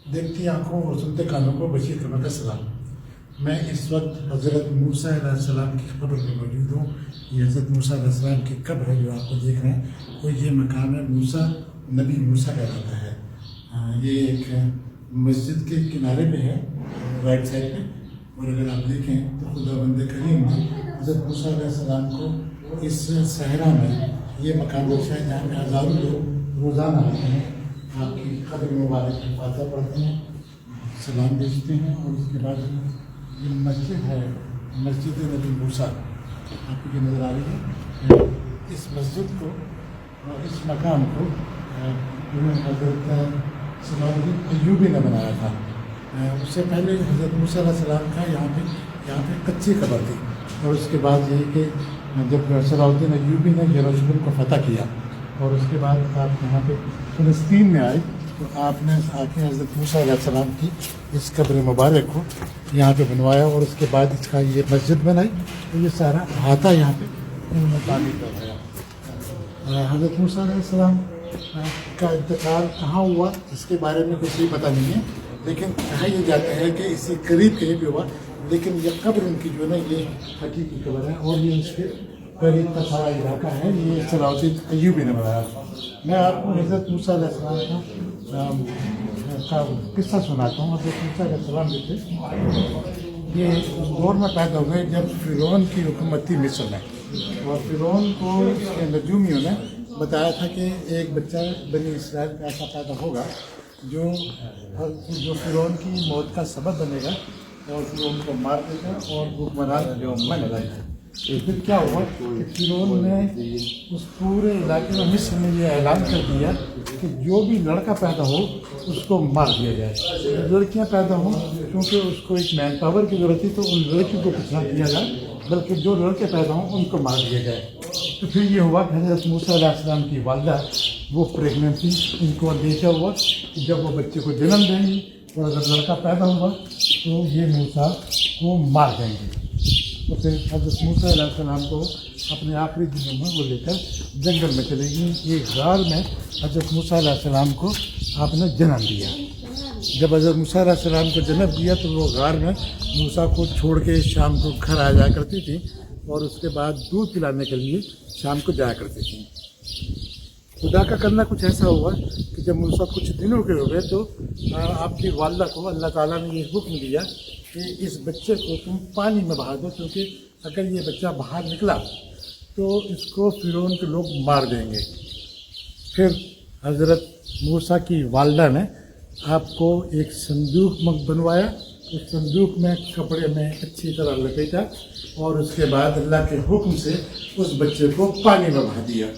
देखती आंखों और सुनते कानों को बशीर कमर का सलाम। मैं इस वक्त हज़रत मूसा अलैहिस्सलाम की कब्र में मौजूद हूँ। ये हज़रत मूसा अलैहिस्सलाम की कब्र है जो आपको देख रहे हैं, तो ये मकाम है मूसा, नबी मूसा कहलाता है। ये एक मस्जिद के किनारे पे है, राइट साइड पे। और अगर आप देखें तो खुदावंद करीम ने हज़रत मूसा अलैहिस्सलाम को इस सहरा में ये मकाम बख्शा है जहाँ पे हज़ारों लोग रोज़ाना आते हैं, आपकी कब्र मुबारक की फातह पढ़ते हैं, सलाम भेजते हैं। और उसके बाद ये मस्जिद है, मस्जिद नबी मूसा आपको नज़र आ रही है। इस मस्जिद को और इस मकाम को हज़रत सलाहुद्दीन अय्यूबी ने बनाया था। उससे पहले हज़रत मूसा अलैहिस्सलाम का यहाँ पे कच्ची कब्र थी। और उसके बाद ये कि जब सलाहुद्दीन अय्यूबी ने यरूशलेम को फ़तह किया और उसके बाद आप यहाँ पे फ़लस्तीन में आए, तो आपने आके हज़रत मूसा अलैहिस्सलाम की इस कब्र मुबारक को यहाँ पे बनवाया और उसके बाद इसका ये मस्जिद बनाई। तो ये सारा अहाता यहाँ पे उन्होंने तामीर करवाया। हज़रत मूसा अलैहिस्सलाम का इंतकाल कहाँ हुआ इसके बारे में कुछ भी पता नहीं है, लेकिन कहा यह जाता है कि इससे करीब कहीं पे हुआ। लेकिन ये कब्र उनकी जो है ना, ये हकीकी कब्र है और ये उसके करीब का सारा इलाका है, ये सलाहुद्दीन अय्यूबी ने बनाया। मैं आपको हज़रत मूसा अलैहिस्सलाम का किस्सा सुनाता हूँ। हज़रत मूसा अलैहिस्सलाम जो थे ये उस दौर में पैदा हुए जब फ़िरौन की हुकूमत थी मिस्र में। और फ़िरौन को उसके नजूमियों ने बताया था कि एक बच्चा बनी इसराइल का ऐसा पैदा होगा जो फ़िरौन की मौत का सबब बनेगा और फ़िरौन को मार देगा और हुक्मरान जो बन जाएगा। फिर क्या हुआ कि फ़िरौन ने उस पूरे इलाके में मिस्र में ये ऐलान कर दिया कि जो भी लड़का पैदा हो उसको मार दिया जाए। लड़कियां पैदा हों, क्योंकि उसको एक मैन पावर की ज़रूरत थी, तो उन लड़कियों को कुछ ना किया जाए, बल्कि जो लड़के पैदा हों उनको मार दिया जाए। तो फिर ये हुआ कि हज़रत मूसा अलैहिस्सलाम की वालिदा वो प्रेगनेंट थी। इनको अंदेशा हुआ कि जब वो बच्चे को जन्म देंगी और अगर लड़का पैदा हुआ तो ये मूसा को मार देंगे। तो फिर हज़रत मूसा अलैहिस्सलाम को अपने आखिरी दिनों में वो लेकर जंगल में चले गई। एक गार में हज़रत मूसा अलैहिस्सलाम को आपने जन्म दिया। जब हज़रत मूसा अलैहिस्सलाम को जन्म दिया तो वो गार में मूसा को छोड़ के शाम को घर आ जाया करती थी और उसके बाद दूध पिलाने के लिए शाम को जाया करती थी। खुदा का करना कुछ ऐसा हुआ कि जब मूसा कुछ दिनों के हो गए तो आपकी वालिदा को अल्लाह ताला ने ये हुक्म दिया कि इस बच्चे को तुम पानी में बहा दो, क्योंकि अगर ये बच्चा बाहर निकला तो इसको फ़िरौन के लोग मार देंगे। फिर हज़रत मूसा की वालिदा ने आपको एक संदूक बनवाया, उस संदूक में कपड़े में अच्छी तरह लपेटा और उसके बाद अल्लाह के हुक्म से उस बच्चे को पानी में बहा दिया।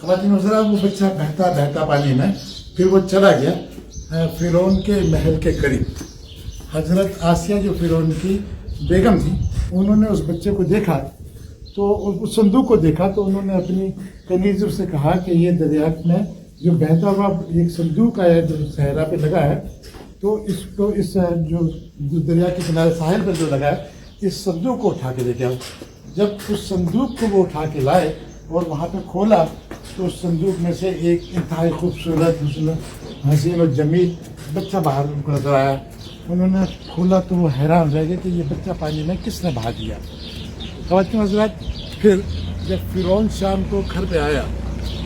ख़वातीन हज़रात, वो बच्चा बहता बहता पानी में फिर वो चला गया फ़िरौन के महल के करीब। हज़रत आसिया जो फ़िरौन की बेगम थी, उन्होंने उस बच्चे को देखा, तो उस संदूक को देखा, तो उन्होंने अपनी कनीज़ से कहा कि ये दरिया में जो बहता हुआ एक संदूक आया जो सहरा पे लगा है, तो इसको इस जो दरिया के किनारे साहिल पर जो लगा है, इस संदूक को उठा के लेके आओ। जब उस संदूक को वो उठा के लाए और वहाँ पे खोला तो उस संदूक में से एक इंतहाई खूबसूरत हसीन और जमील बच्चा बाहर उनको नजर आया। उन्होंने खोला तो वो हैरान रह गए कि ये बच्चा पानी में किसने बहा दिया। ख़वातीन हज़रात, फिर जब फ़िरौन शाम को घर पे आया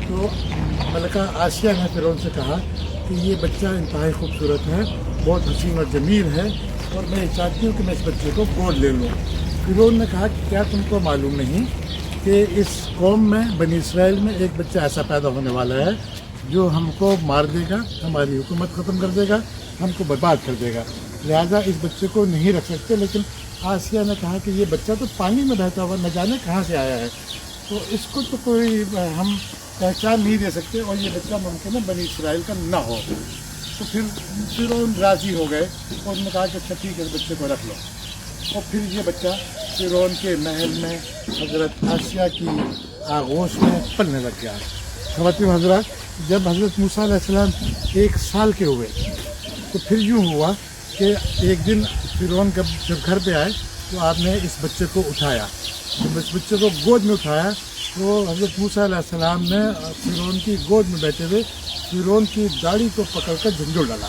तो मलका आसिया ने फ़िरौन से कहा कि ये बच्चा इंतहाई खूबसूरत है, बहुत हसीन और जमील है और मैं चाहती हूँ कि मैं इस बच्चे को गोद ले लूँ। फ़िरौन ने कहा कि क्या तुमको मालूम नहीं कि इस कौम में बनी इसराइल में एक बच्चा ऐसा पैदा होने वाला है जो हमको मार देगा, हमारी हुकूमत ख़त्म कर देगा, हमको बर्बाद कर देगा, लिहाजा इस बच्चे को नहीं रख सकते। लेकिन आसिया ने कहा कि ये बच्चा तो पानी में बहता हुआ न जाने कहाँ से आया है, तो इसको तो कोई हम पहचान नहीं दे सकते और ये बच्चा मुमकिन है बनी इसराइल का ना हो। तो फिर वो राज़ी हो गए और उन्होंने कहा कि अच्छा ठीक है, बच्चे को रख लो। और फिर ये बच्चा फ़िरौन के महल में हज़रत आसिया की आगोश में पलने लग गया। ख़वातीन हज़रात, जब हज़रत मूसा अलैहिस्सलाम 1 साल के हुए तो फिर यूँ हुआ कि एक दिन फ़िरौन जब घर पे आए तो आपने इस बच्चे को उठाया। जब इस बच्चे को गोद में उठाया तो हज़रत मूसा अलैहिस्सलाम ने फ़िरौन की गोद में बैठे हुए फ़िरौन की दाढ़ी को पकड़कर झंझोड़ डाला।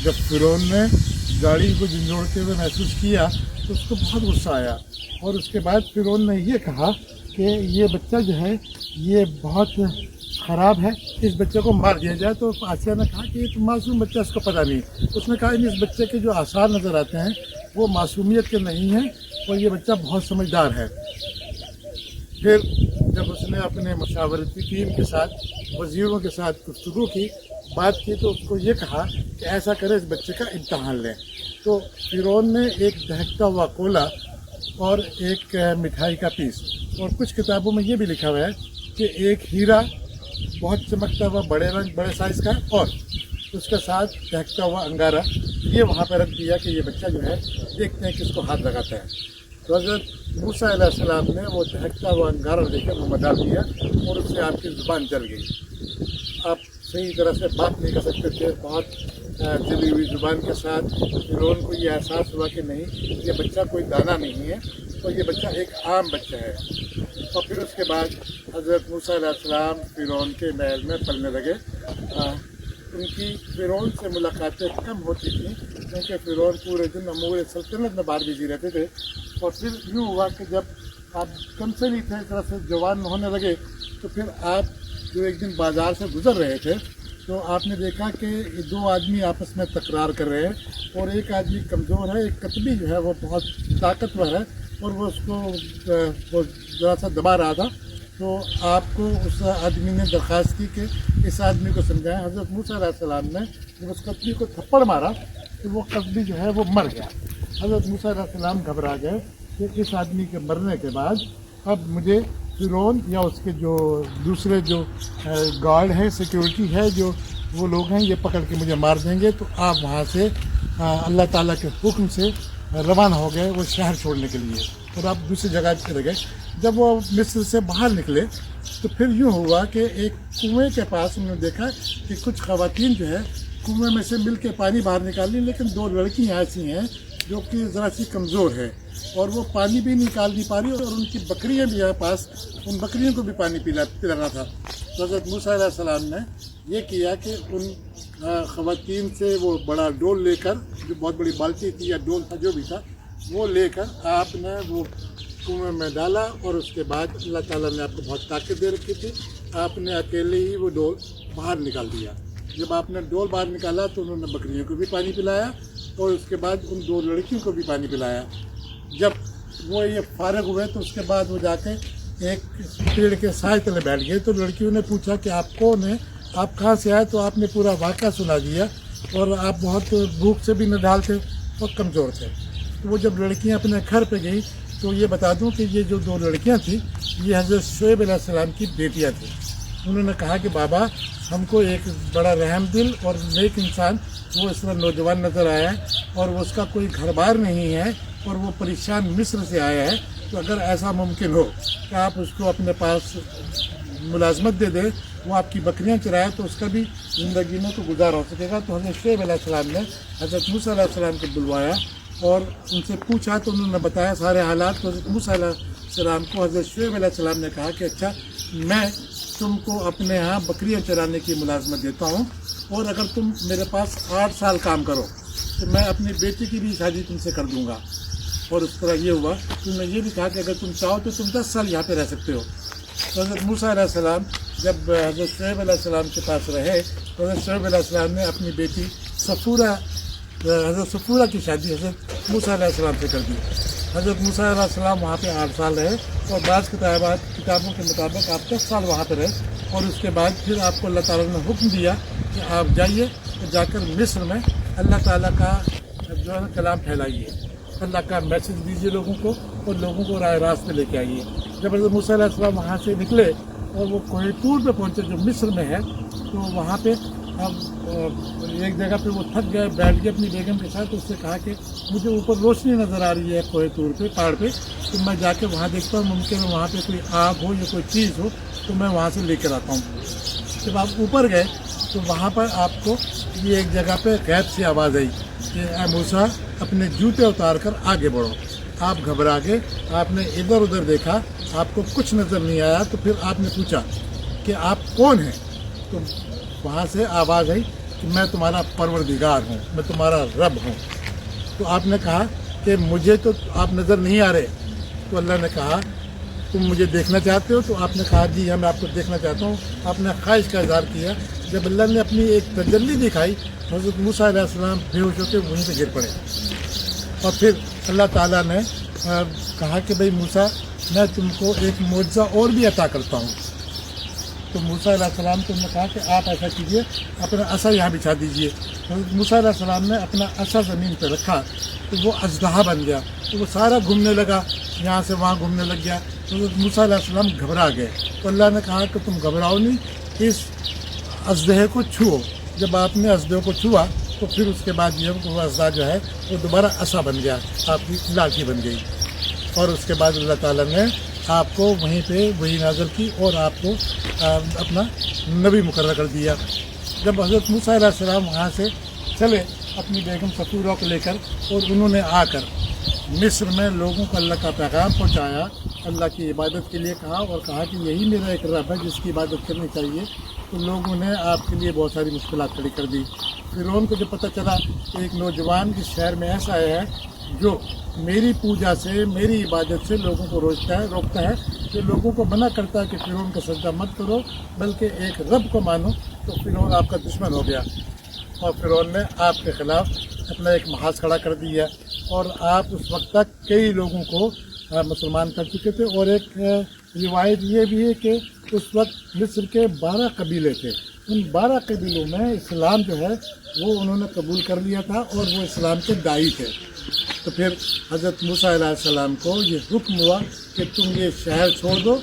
जब फिरौन ने गाड़ी को झंझोड़ते हुए महसूस किया तो उसको बहुत गुस्सा आया और उसके बाद फिरौन ने ये कहा कि ये बच्चा जो है ये बहुत ख़राब है, इस बच्चे को मार दिया जाए। तो आसिया ने कहा कि ये तो मासूम बच्चा, इसको पता नहीं। उसने कहा इस बच्चे के जो आसार नज़र आते हैं वो मासूमियत के नहीं हैं और ये बच्चा बहुत समझदार है। फिर जब उसने अपने मशावरती टीम के साथ, वज़ीरों के साथ गुफ्तगू की, बात की, तो उसको ये कहा कि ऐसा करें इस बच्चे का इम्तहान लें। तो फिरौन ने एक दहकता हुआ कोला और एक मिठाई का पीस, और कुछ किताबों में ये भी लिखा हुआ है कि एक हीरा बहुत चमकता हुआ बड़े रंग बड़े साइज़ का और उसके साथ दहकता हुआ अंगारा, ये वहाँ पर रख दिया कि ये बच्चा जो है देखते हैं किसको हाथ लगाता है। तो हज़रत मूसा अलैहिस्सलाम ने वो दहकता हुआ अंगारा लेकर मुँह में डाल दिया और उससे आपकी ज़ुबान जल गई। आप सही तरह से बात नहीं कर सकते थे, बहुत जली हुई ज़ुबान के साथ। फिरौन को ये एहसास हुआ कि नहीं, ये बच्चा कोई दाना नहीं है और ये बच्चा एक आम बच्चा है। और फिर उसके बाद हज़रत मूसा अलैहिस्सलाम फिरौन के महल में पलने लगे। उनकी फिरौन से मुलाकातें कम होती थी क्योंकि फिरौन पूरे दिन अमूर सल्तनत में बाहर बिजी रहते थे। और फिर यूँ हुआ कि जब आप कम से नहीं थे, इस तरह से जवान होने लगे, तो फिर आप जो एक दिन बाज़ार से गुज़र रहे थे तो आपने देखा कि दो आदमी आपस में तकरार कर रहे हैं और एक आदमी कमज़ोर है, एक कतबी जो है वो बहुत ताकतवर है और वो उसको वो ज़रा सा दबा रहा था। तो आपको उस आदमी ने दरख्वास्त की कि इस आदमी को समझाएं। हज़रत मूसा अलैहिस्सलाम ने जब उस कतबी को थप्पड़ मारा तो वो कतबी जो है वो मर गया। हज़रत मूसा अलैहिस्सलाम घबरा गए कि इस आदमी के मरने के बाद अब मुझे फिरौन या उसके जो दूसरे जो गार्ड हैं, सिक्योरिटी है, जो वो लोग हैं, ये पकड़ के मुझे मार देंगे। तो आप वहाँ से अल्लाह ताला के हुक्म से रवाना हो गए वो शहर छोड़ने के लिए और आप दूसरी जगह चले गए। जब वो मिस्र से बाहर निकले तो फिर यूँ हुआ कि एक कुएँ के पास उन्होंने देखा कि कुछ ख़वातीन जो है कुएँ में से मिल के पानी बाहर निकाल ली, लेकिन दो लड़कियाँ ऐसी हैं जो कि ज़रा सी कमज़ोर है और वो पानी भी निकाल नहीं पा रही और उनकी बकरियाँ भी है पास, उन बकरियों को भी पानी पिलाना था। तो हज़रत मूसा अलैहिस्सलाम ने ये किया कि उन ख़वातीन से वो बड़ा डोल लेकर, जो बहुत बड़ी बाल्टी थी या डोल था जो भी था, वो लेकर आपने वो कुएं में डाला और उसके बाद अल्लाह ताला ने आपको बहुत ताकत दे रखी थी, आपने अकेले ही वो डोल बाहर निकाल दिया। जब आपने डोल बाहर निकाला तो उन्होंने बकरियों को भी पानी पिलाया और उसके बाद उन दो लड़कियों को भी पानी पिलाया। जब वो ये फारग हुए तो उसके बाद वो जाके एक पेड़ के साए तले बैठ गए। तो लड़कियों ने पूछा कि आप कौन हैं, आप कहाँ से आए? तो आपने पूरा वाक़या सुना दिया और आप बहुत भूख से भी नडाल थे और कमज़ोर थे। तो वो जब लड़कियाँ अपने घर पे गई तो ये बता दूं कि ये जो दो लड़कियाँ थी ये हज़रत शुएब अलैहिस्सलाम की बेटियाँ थी। उन्होंने कहा कि बाबा, हमको एक बड़ा रहम दिल और नेक इंसान वो इस तरह नौजवान नज़र आया है और वो उसका कोई घर बार नहीं है और वो परेशान मिस्र से आया है, तो अगर ऐसा मुमकिन हो कि आप उसको अपने पास मुलाजमत दे दें, वो आपकी बकरियां चराए तो उसका भी ज़िंदगी में तो गुजारा हो सकेगा। तो हज़रत शुएब अलैहिस्सलाम ने हज़रत मूसा अलैहिस्सलाम को बुलवाया और उनसे पूछा तो उन्होंने बताया सारे हालात। तो हज़रत मूसा अलैहिस्सलाम को हज़रत शुएब अलैहिस्सलाम ने कहा कि अच्छा, मैं तुमको अपने यहाँ बकरियां चराने की मुलाजमत देता हूँ और अगर तुम मेरे पास 8 साल काम करो तो मैं अपनी बेटी की भी शादी तुमसे कर दूँगा। और उस तरह ये हुआ। तुमने ये भी कहा कि अगर तुम चाहो तो तुम 10 साल यहाँ पे रह सकते हो। तो हज़रत मूसा अलैहिस्सलाम जब हज़रत शुएब अलैहिस्सलाम के पास रहे तो हज़रत शुएब अलैहिस्सलाम ने अपनी बेटी हज़रत सफूरा की शादी हज़रत मूसा अलैहिस्सलाम से कर दी। हज़रत मूसा अलैहिस्सलाम वहाँ पे 8 साल रहे और बाज़ किताबों के मुताबिक आप 10 साल वहाँ पर रहे और उसके बाद फिर आपको अल्लाह ताला ने हुक्म दिया कि आप जाइए तो जाकर मिस्र में अल्लाह ताला का जो है कलाम फैलाइए, अल्लाह का मैसेज दीजिए लोगों को और लोगों को राह रास्त पे लेके आइए। जब हज़रत मूसा अलैहिस्सलाम वहाँ से निकले और वो कोई टूर पे पहुँचे जो मिस्र में है, तो वहाँ पे अब एक जगह पे वो थक गए, बैठ गए अपनी बेगम के साथ। तो उससे कहा कि मुझे ऊपर रोशनी नज़र आ रही है कोई टूर पे पहाड़ पे, तो मैं जाके वहाँ देखता हूँ, मुमकिन है वहाँ पे कोई आग हो या कोई चीज़ हो तो मैं वहाँ से लेकर आता हूँ। जब आप ऊपर गए तो वहाँ पर आपको ये एक जगह पे गैब से आवाज़ आई कि ऐ मूसा, अपने जूते उतार कर आगे बढ़ो। आप घबरा गए, आपने इधर उधर देखा, आपको कुछ नज़र नहीं आया। तो फिर आपने पूछा कि आप कौन हैं? तो वहाँ से आवाज़ आई کہ میں تمہارا پروردگار ہوں، میں تمہارا رب ہوں۔ تو آپ نے کہا کہ مجھے تو آپ نظر نہیں آ رہے۔ تو اللہ نے کہا تم مجھے دیکھنا چاہتے ہو؟ تو آپ نے کہا جی ہاں میں آپ کو دیکھنا چاہتا ہوں۔ آپ نے خواہش کا اظہار کیا۔ جب اللہ نے اپنی ایک تجلی دکھائی، حضرت موسیٰ علیہ السلام بے ہوش ہو کے وہیں سے گر پڑے۔ اور پھر اللہ تعالیٰ نے کہا کہ بھئی موسیٰ میں تم کو ایک معجزہ اور بھی عطا کرتا ہوں۔ تو موسیٰ علیہ السلام کو نے کہا کہ آپ ایسا کیجئے، اپنا عصا یہاں بچھا دیجئے۔ حضرت موسیٰ علیہ السلام نے اپنا عصا زمین پہ رکھا تو وہ اژدہا بن گیا، تو وہ سارا گھومنے لگا، یہاں سے وہاں گھومنے لگ گیا۔ حضرت موسیٰ علیہ السلام گھبرا گئے۔ تو اللہ نے کہا کہ تم گھبراؤ نہیں، اس اژدہے کو چھوؤ۔ جب آپ نے اژدہے کو چھوا تو پھر اس کے بعد یہ وہ اژدہا جو ہے وہ دوبارہ عصا بن گیا، آپ کی لاٹھی بن گئی۔ اور اس کے بعد اللہ تعالیٰ نے آپ کو وہیں پہ وہی نازل کی اور آپ کو اپنا نبی مقرر کر دیا۔ جب حضرت موسیٰ علیہ السلام وہاں سے چلے اپنی بیگم سفورہ کو لے کر، اور انہوں نے آ کر مصر میں لوگوں کو اللہ کا پیغام پہنچایا، اللہ کی عبادت کے لیے کہا اور کہا کہ یہی میرا ایک رب ہے جس کی عبادت کرنی چاہیے، تو لوگوں نے آپ کے لیے بہت ساری مشکلات کھڑی کر دی۔ فرعون کو جب پتہ چلا کہ ایک نوجوان اس شہر میں ایسا ہے جو میری پوجا سے، میری عبادت سے لوگوں کو روکتا ہے، جو لوگوں کو منع کرتا ہے کہ فرعون کا سجدہ مت کرو بلکہ ایک رب کو مانو، تو فرعون آپ کا دشمن ہو گیا۔ اور فرعون نے آپ کے خلاف اپنا ایک محاذ کھڑا کر دیا، اور آپ اس وقت تک کئی لوگوں کو مسلمان کر چکے تھے۔ اور ایک روایت یہ بھی ہے کہ اس وقت مصر کے 12 قبیلے تھے، ان 12 قبیلوں میں اسلام جو ہے وہ انہوں نے قبول کر لیا تھا اور وہ اسلام کے داعی تھے۔ تو پھر حضرت موسیٰ علیہ السلام کو یہ حکم ہوا کہ تم یہ شہر چھوڑ دو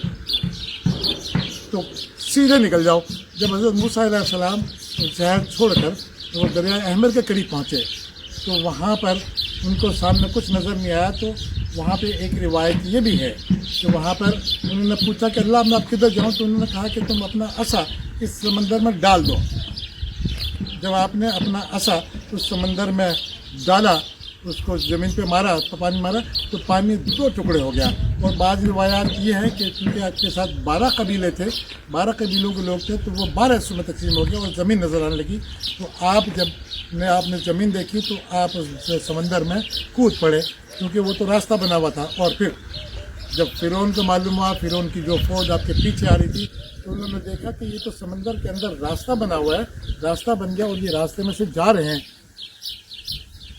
تو سیدھے نکل جاؤ۔ جب حضرت موسیٰ علیہ السلام شہر چھوڑ کر وہ دریائے احمر کے قریب پہنچے تو وہاں پر ان کو سامنے کچھ نظر نہیں آیا۔ تو وہاں پہ ایک روایت یہ بھی ہے کہ وہاں پر انہوں نے پوچھا کہ اللہ میں آپ کدھر جاؤں؟ تو انہوں نے کہا کہ تم اپنا عصا اس سمندر میں ڈال دو۔ جب آپ نے اپنا عصا اس سمندر میں ڈالا، اس کو زمین پہ مارا تو پانی مارا تو پانی 2 ٹکڑے ہو گیا۔ اور بعض روایات یہ ہے کہ چونکہ آپ کے ساتھ 12 قبیلے تھے، 12 قبیلوں کے لوگ تھے، تو وہ 12 حصوں میں تقسیم ہو گیا اور زمین نظر آنے لگی۔ تو آپ نے زمین دیکھی تو آپ اس سمندر میں کود پڑے، کیونکہ وہ تو راستہ بنا ہوا تھا۔ اور پھر جب فرعون کو معلوم ہوا، فرعون کی جو فوج آپ کے پیچھے آ رہی تھی، تو انہوں نے دیکھا کہ یہ تو سمندر کے اندر راستہ بنا ہوا ہے، راستہ بن گیا اور یہ راستے میں سے جا رہے ہیں۔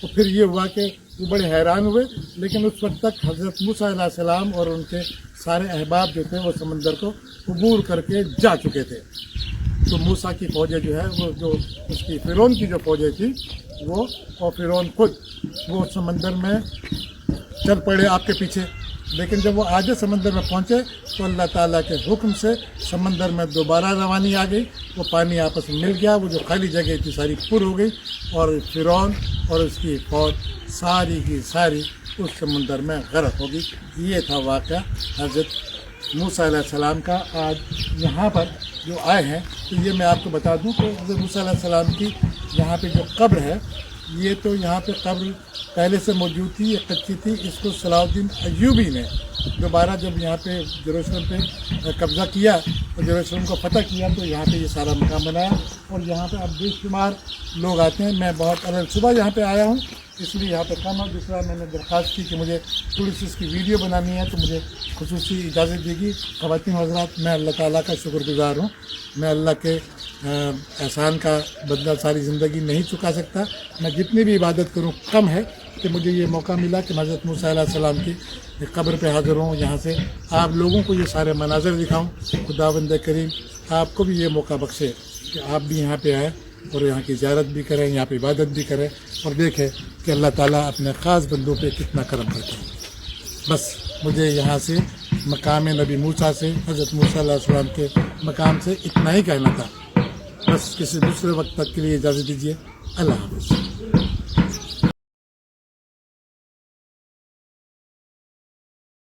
تو پھر یہ ہوا کہ وہ بڑے حیران ہوئے، لیکن اس وقت تک حضرت موسیٰ علیہ السلام اور ان کے سارے احباب جو تھے وہ سمندر کو عبور کر کے جا چکے تھے۔ تو موسیٰ کی فوجیں جو ہے وہ جو اس کی فرعون کی جو فوجیں تھیں وہ اور فرعون خود وہ سمندر میں چل پڑے آپ کے پیچھے۔ لیکن جب وہ آدھے سمندر میں پہنچے تو اللہ تعالیٰ کے حکم سے سمندر میں دوبارہ روانی آ گئی، وہ پانی آپس میں مل گیا، وہ جو خالی جگہ تھی ساری پر ہو گئی، اور فرعون اور اس کی فوج ساری کی ساری اس سمندر میں غرق ہو گئی۔ یہ تھا واقعہ حضرت موسیٰ علیہ السلام کا۔ آج یہاں پر جو آئے ہیں تو یہ میں آپ کو بتا دوں کہ حضرت موسیٰ علیہ السلام کی یہاں پہ جو قبر ہے، یہ تو یہاں پہ قبر پہلے سے موجود تھی، یہ کچی تھی۔ اس کو صلاح الدین ایوبی نے دوبارہ جب یہاں پہ یروشلم پہ قبضہ کیا اور یروشلم کو فتح کیا تو یہاں پہ یہ سارا مقام بنایا، اور یہاں پہ اب بے شمار لوگ آتے ہیں۔ میں بہت صبح یہاں پہ آیا ہوں، اس لیے یہاں پہ کم ہے۔ دوسرا میں نے درخواست کی کہ مجھے تھوڑی سی اس کی ویڈیو بنانی ہے، تو مجھے خصوصی اجازت دے گی۔ خواتین حضرات، میں اللہ تعالیٰ کا شکر گزار ہوں۔ میں اللہ کے احسان کا بدلہ ساری زندگی نہیں چکا سکتا۔ میں جتنی بھی عبادت کروں کم ہے کہ مجھے یہ موقع ملا کہ حضرت موسیٰ علیہ السلام کی قبر پہ حاضر ہوں، یہاں سے آپ لوگوں کو یہ سارے مناظر دکھاؤں۔ خداوند کریم آپ کو بھی یہ موقع بخشے کہ آپ بھی یہاں پہ آئیں اور یہاں کی زیارت بھی کریں، یہاں پہ عبادت بھی کریں، اور دیکھیں کہ اللہ تعالیٰ اپنے خاص بندوں پہ کتنا کرم کرتا ہے۔ بس مجھے یہاں سے مقام نبی موسیٰ سے، حضرت موسیٰ علیہ السلام کے مقام سے اتنا ہی کہنا تھا۔ بس کسی دوسرے وقت تک کے لیے اجازت دیجیے۔ اللہ حافظ۔